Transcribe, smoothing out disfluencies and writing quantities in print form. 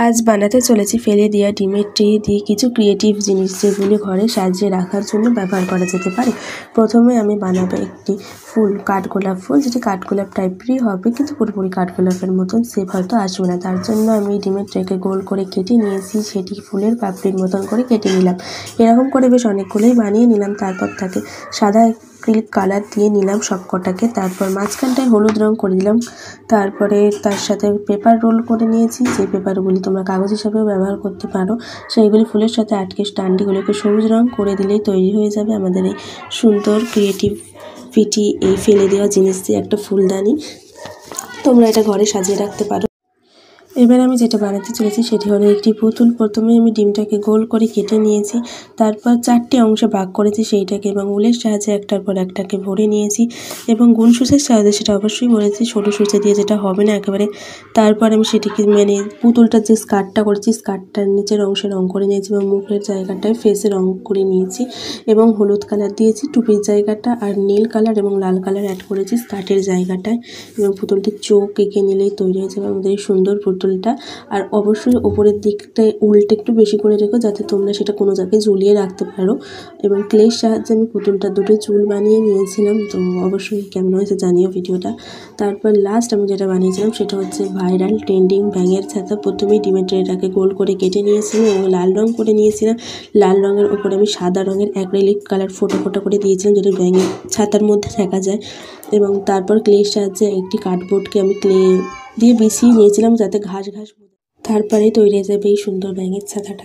আজ বানাতে চলেছি ফেলে দেওয়া ডিমের ট্রে দিয়ে কিছু ক্রিয়েটিভ জিনিস, যেগুলি ঘরে সাজিয়ে রাখার জন্য ব্যবহার করা যেতে পারে। প্রথমে আমি বানাবো একটি ফুল, কাঠগোলাপ ফুল, যেটি কাঠগোলাপ টাইপেরই হবে, কিন্তু পুরোপুরি কাঠগোলাপের মতন শেপ হয়তো আসবে না। তার জন্য আমি ডিমের ট্রেকে গোল করে কেটে নিয়েছি, সেটি ফুলের পাপড়ির মতন করে কেটে নিলাম। এরকম করে বেশ অনেকগুলোই বানিয়ে নিলাম। তারপর তাকে সাদা অ্যাক্রিলিক কালার দিয়ে নিলাম সবকটাকে। তারপর মাঝখানটায় হলুদ রং করে দিলাম। তারপরে তার সাথে পেপার রোল করে নিয়েছি, যে পেপারগুলি তোমরা কাগজ হিসাবেও ব্যবহার করতে পারো। সেইগুলি ফুলের সাথে আটকে স্টান্ডগুলোকে সবুজ রং করে দিলেই তৈরি হয়ে যাবে আমাদের এই সুন্দর ক্রিয়েটিভিটি, এই ফেলে দেওয়া জিনিস দিয়ে একটা ফুলদানি। তোমরা এটা ঘরে সাজিয়ে রাখতে পারো। এবার আমি যেটা বানাতে চলেছি সেটি হলো একটি পুতুল। প্রথমে আমি ডিমটাকে গোল করে কেটে নিয়েছি, তারপর 4টে অংশে ভাগ করেছি সেইটাকে, এবং উলের সাহায্যে একটার পর একটাকে ভরে নিয়েছি, এবং গুণ সূচের সাহায্যে সেটা অবশ্যই ভরেছি, ছোটো সূচে দিয়ে যেটা হবে না একেবারে। তারপর আমি সেটিকে পুতুলটার যে স্কার্টটা করেছি, স্কার্টটার নিচের অংশে রং করে নিয়েছি, এবং মুখের জায়গাটায় ফেসে রং করে নিয়েছি, এবং হলুদ কালার দিয়েছি টুপির জায়গাটা, আর নীল কালার এবং লাল কালার অ্যাড করেছি স্কার্টের জায়গাটায়। এবং পুতুলটির চোখ এঁকে নিলেই তৈরি হয়ে যাবে আমাদের এই সুন্দর পুতুলটা। আর অবশ্যই ওপরের দিকটায় উলটা একটু বেশি করে রেখো, যাতে তোমরা সেটা কোনো জায়গায় ঝুলিয়ে রাখতে পারো। এবং ক্লের সাহায্যে আমি পুতুলটা দুটো চুল বানিয়ে নিয়েছিলাম, তো অবশ্যই কেমন হয়েছে জানিও ভিডিওটা। তারপর লাস্ট আমি যেটা বানিয়েছিলাম সেটা হচ্ছে ভাইরাল ট্রেন্ডিং ব্যাঙের ছাতা। প্রথমেই ডিমের ট্রেটাকে গোল করে কেটে নিয়েছিলাম এবং লাল রং করে নিয়েছিলাম। লাল রঙের ওপরে আমি সাদা রঙের অ্যাক্রিলিক কালার ফোটা ফোটা করে দিয়েছিলাম, যেটা ব্যাঙের ছাতার মধ্যে দেখা যায়। এবং তারপর ক্লের সাহায্যে একটি কার্ডবোর্ডকে আমি ক্লে দিয়ে বিছিয়ে নিয়েছিলাম, যাতে ঘাস ঘাস। তারপরে তৈরি হয়ে যাবে এই সুন্দর ব্যাঙের ছাতাটা।